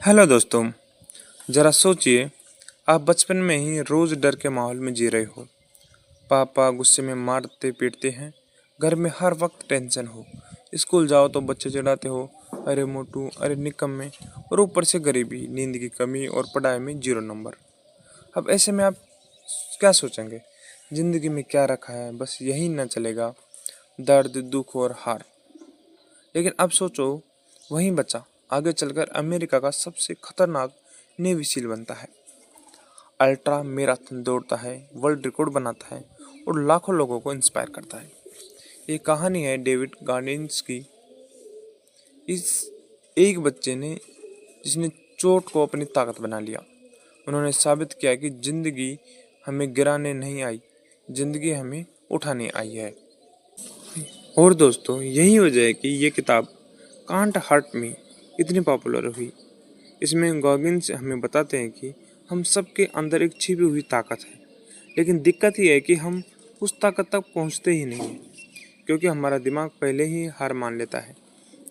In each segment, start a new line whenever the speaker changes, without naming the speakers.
Hello दोस्तों। जरा सोचिए, आप बचपन में ही रोज डर के माहौल में जी रहे हो। पापा गुस्से में मारते पीटते हैं, घर में हर वक्त टेंशन हो। स्कूल जाओ तो बच्चे चिढ़ाते हो, अरे मोटू, अरे निकम्मे। और ऊपर से गरीबी, नींद की कमी और पढ़ाई में 0 नंबर। अब ऐसे में आप क्या सोचेंगे? जिंदगी में क्या रखा है, बस यही न चलेगा। दर्द, दुख और हार। लेकिन अब सोचो, वही बच्चा आगे चलकर अमेरिका का सबसे खतरनाक नेवी सील बनता है, अल्ट्रा मैराथन दौड़ता है, वर्ल्ड रिकॉर्ड बनाता है और लाखों लोगों को इंस्पायर करता है। ये कहानी है डेविड गॉगिंस की। इस एक बच्चे ने जिसने चोट को अपनी ताकत बना लिया। उन्होंने साबित किया कि जिंदगी हमें गिराने नहीं आई, जिंदगी हमें उठाने आई है। और दोस्तों, यही वजह है कि ये किताब कांट हर्ट मी इतनी पॉपुलर हुई। इसमें गॉगिंस हमें बताते हैं कि हम सबके अंदर एक छिपी हुई ताकत है, लेकिन दिक्कत ये है कि हम उस ताकत तक पहुंचते ही नहीं हैं, क्योंकि हमारा दिमाग पहले ही हार मान लेता है।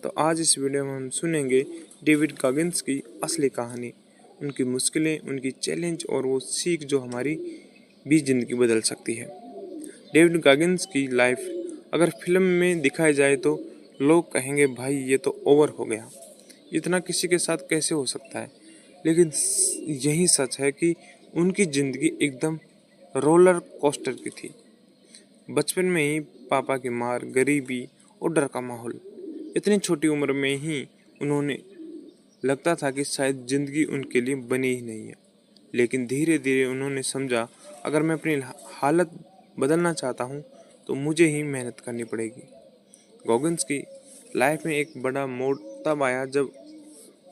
तो आज इस वीडियो में हम सुनेंगे डेविड गॉगिंस की असली कहानी, उनकी मुश्किलें, उनकी चैलेंज और वो सीख जो हमारी भी ज़िंदगी बदल सकती है। डेविड गॉगिंस की लाइफ अगर फिल्म में दिखाई जाए तो लोग कहेंगे, भाई ये तो ओवर हो गया, इतना किसी के साथ कैसे हो सकता है। लेकिन यही सच है कि उनकी ज़िंदगी एकदम रोलर कोस्टर की थी। बचपन में ही पापा की मार, गरीबी और डर का माहौल। इतनी छोटी उम्र में ही उन्होंने लगता था कि शायद ज़िंदगी उनके लिए बनी ही नहीं है। लेकिन धीरे धीरे उन्होंने समझा, अगर मैं अपनी हालत बदलना चाहता हूँ तो मुझे ही मेहनत करनी पड़ेगी। गॉगिंस की लाइफ में एक बड़ा मोड़ तब आया जब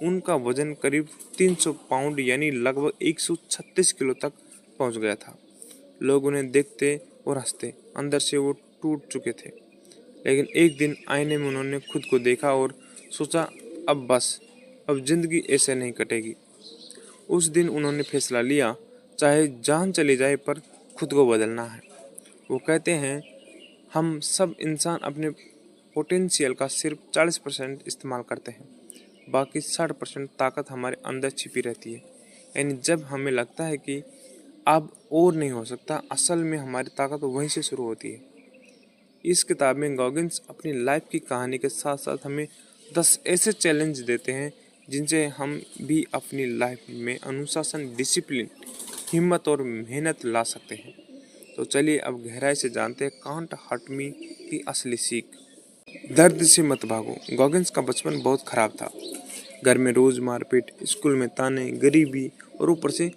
उनका वजन करीब 300 पाउंड यानी लगभग 136 किलो तक पहुंच गया था। लोग उन्हें देखते और हंसते, अंदर से वो टूट चुके थे। लेकिन एक दिन आईने में उन्होंने खुद को देखा और सोचा, अब बस, अब जिंदगी ऐसे नहीं कटेगी। उस दिन उन्होंने फैसला लिया, चाहे जान चली जाए पर खुद को बदलना है। वो कहते हैं, हम सब इंसान अपने पोटेंशियल का सिर्फ 40% इस्तेमाल करते हैं, बाकी 60% ताकत हमारे अंदर छिपी रहती है। यानी जब हमें लगता है कि अब और नहीं हो सकता, असल में हमारी ताकत वहीं से शुरू होती है। इस किताब में गॉगिंस अपनी लाइफ की कहानी के साथ साथ हमें 10 ऐसे चैलेंज देते हैं जिनसे हम भी अपनी लाइफ में अनुशासन, डिसिप्लिन, हिम्मत और मेहनत ला सकते हैं। तो चलिए अब गहराई से जानते हैं कांट हर्ट मी की असली सीख। दर्द से मत भागो। गॉगिंस का बचपन बहुत खराब था। घर में रोज मारपीट, स्कूल में ताने, गरीबी और ऊपर से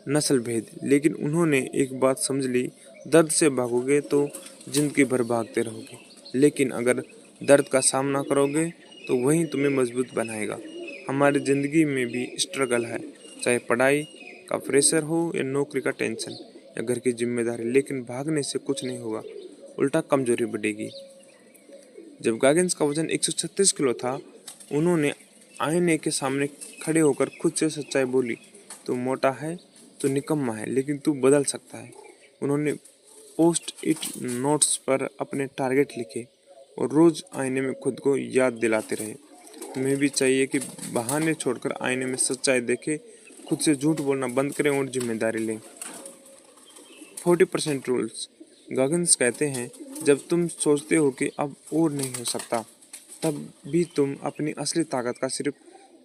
नस्ल भेद। लेकिन उन्होंने एक बात समझ ली, दर्द से भागोगे तो जिंदगी भर भागते रहोगे, लेकिन अगर दर्द का सामना करोगे तो वही तुम्हें मजबूत बनाएगा। हमारी ज़िंदगी में भी स्ट्रगल है, चाहे पढ़ाई का प्रेशर हो या नौकरी का टेंशन या घर की जिम्मेदारी। लेकिन भागने से कुछ नहीं होगा, उल्टा कमजोरी बढ़ेगी। जब गॉगिंस का वजन 136 किलो था, उन्होंने आईने के सामने खड़े होकर खुद से सच्चाई बोली, तू मोटा है, तू निकम्मा है, लेकिन तू बदल सकता है। उन्होंने पोस्ट इट नोट्स पर अपने टारगेट लिखे और रोज आईने में खुद को याद दिलाते रहे। तुम्हें भी चाहिए कि बहाने छोड़कर आईने में सच्चाई देखें, खुद से झूठ बोलना बंद करें और जिम्मेदारी लें। 40% रूल्स। गॉगिंस कहते हैं, जब तुम सोचते हो कि अब और नहीं हो सकता, तब भी तुम अपनी असली ताकत का सिर्फ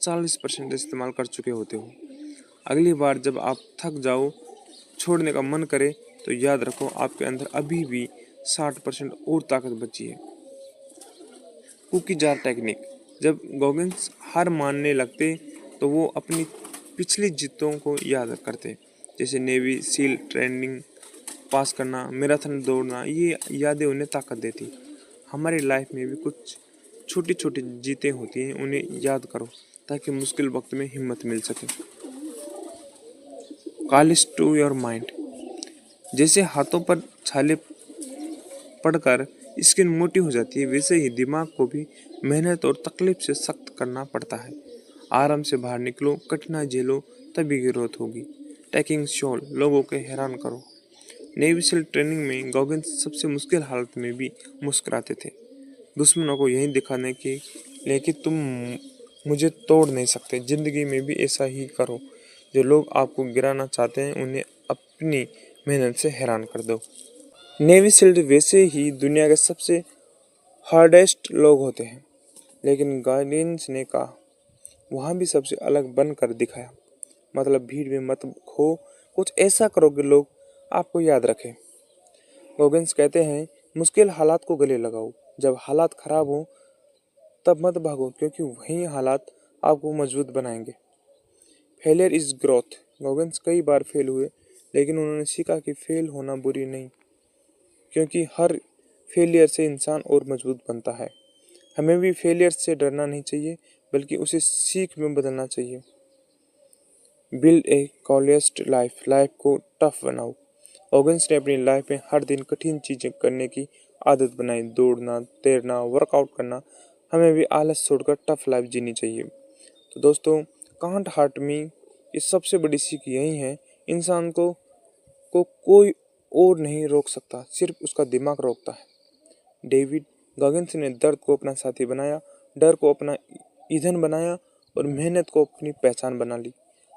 40% इस्तेमाल कर चुके होते हो। अगली बार जब आप थक जाओ, छोड़ने का मन करे, तो याद रखो आपके अंदर अभी भी 60% और ताकत बची है। Cookie jar technique. जब गॉगिंस हार मानने लगते तो वो अपनी पिछली जीतों को याद करते, जैसे नेवी सील ट्रेनिंग पास करना, मैराथन दौड़ना। ये यादें उन्हें ताकत देती। हमारी लाइफ में भी कुछ छोटी छोटी जीतें होती हैं, उन्हें याद करो ताकि मुश्किल वक्त में हिम्मत मिल सके। Callous to your mind. जैसे हाथों पर छाले पड़कर स्किन मोटी हो जाती है, वैसे ही दिमाग को भी मेहनत और तकलीफ से सख्त करना पड़ता है। आराम से बाहर निकलो, कठिनाई झेलो, तभी ग्रोथ होगी। टेकिंग शॉल, लोगों को हैरान करो। नेवी सील ट्रेनिंग में गॉगिंस सबसे मुश्किल हालत में भी मुस्कुराते थे, दुश्मनों को यही दिखाने के लिए कि तुम मुझे तोड़ नहीं सकते। जिंदगी में भी ऐसा ही करो। जो लोग आपको गिराना चाहते हैं उन्हें अपनी मेहनत से हैरान कर दो। नेवी सील्ड वैसे ही दुनिया के सबसे हार्डेस्ट लोग होते हैं, लेकिन गार्डियंस ने कहा वहाँ भी सबसे अलग बन कर दिखाया। मतलब भीड़ में मत खो, कुछ ऐसा करो कि लोग आपको याद रखें। गोगन्स कहते हैं मुश्किल हालात को गले लगाओ। जब हालात खराब हो तब मत भागो, क्योंकि वही हालात आपको मजबूत बनाएंगे। Failure is growth. गोगन्स कई बार फेल हुए, लेकिन उन्होंने सीखा कि फेल होना बुरी नहीं, क्योंकि हर फेलियर से इंसान और मजबूत बनता है। हमें भी फेलियर से डरना नहीं चाहिए, बल्कि उसे सीख में बदलना चाहिए। Build a callused life. Life को टफ बनाओ। गोगन्स ने अपनी लाइफ में हर दिन कठिन चीजें करने की आदत बनाई। दौड़ना, तैरना, वर्कआउट करना। हमें भी आलस छोड़कर टफ लाइफ जीनी चाहिए। तो दोस्तों, कांट हर्ट मी की सबसे बड़ी सीख यही है, इंसान को कोई और नहीं रोक सकता, सिर्फ उसका दिमाग रोकता है। डेविड गॉगिन्स ने दर्द को अपना साथी बनाया, डर को अपना ईंधन बनाया और मेहनत को अपनी पहचान बना ली।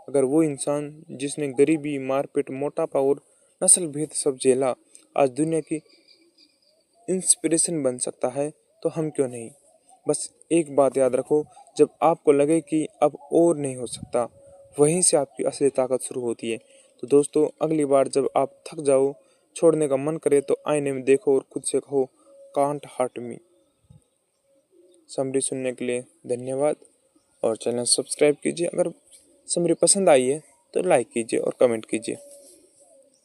अगर वो इंसान जिसने गरीबी, मारपीट, मोटापा और नस्ल भेद सब झेला आज दुनिया की इंस्पिरेशन बन सकता है, तो हम क्यों नहीं। बस एक बात याद रखो, जब आपको लगे कि अब और नहीं हो सकता, वहीं से आपकी असली ताकत शुरू होती है। तो दोस्तों, अगली बार जब आप थक जाओ, छोड़ने का मन करे, तो आईने में देखो और खुद से कहो कांट हर्ट मी। समरी सुनने के लिए धन्यवाद और चैनल सब्सक्राइब कीजिए। अगर समरी पसंद आई है तो लाइक कीजिए और कमेंट कीजिए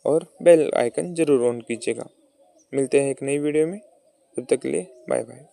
और बेल आइकन जरूर ऑन कीजिएगा। मिलते हैं एक नई वीडियो में, तब तक के लिए बाय बाय।